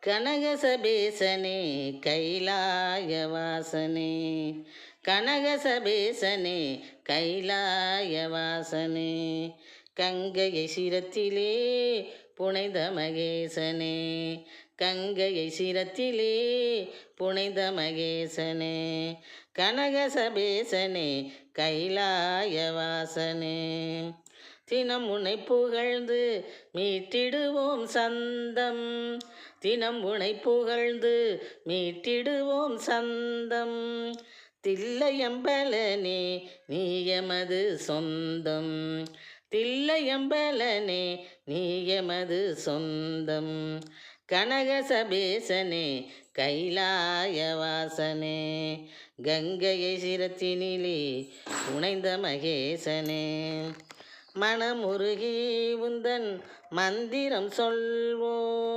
கனகசபேசனே கைலாயவாசனே, கனகசபேசனே கைலாயவாசனே, கங்கையை சிரத்திலே புனைந்த மகேசனே, கங்கையை சிரத்திலே புனைந்த மகேசனே, கனகசபேசனே கைலாயவாசனே. தினம் உன்னை புகழ்ந்து மீட்டிடுவோம் சந்தம், தினம் உன்னை புகழ்ந்து மீட்டிடுவோம் சந்தம், தில்லையம்பலனே நீ எமது சொந்தம், தில்லையம்பலனே நீ எமது சொந்தம், கனகசபேசனே கைலாயவாசனே, கங்கையை சிரத்தினிலே புனைந்த மகேசனே, மனமுருகி உந்தன் மந்திரம் சொல்வோம்.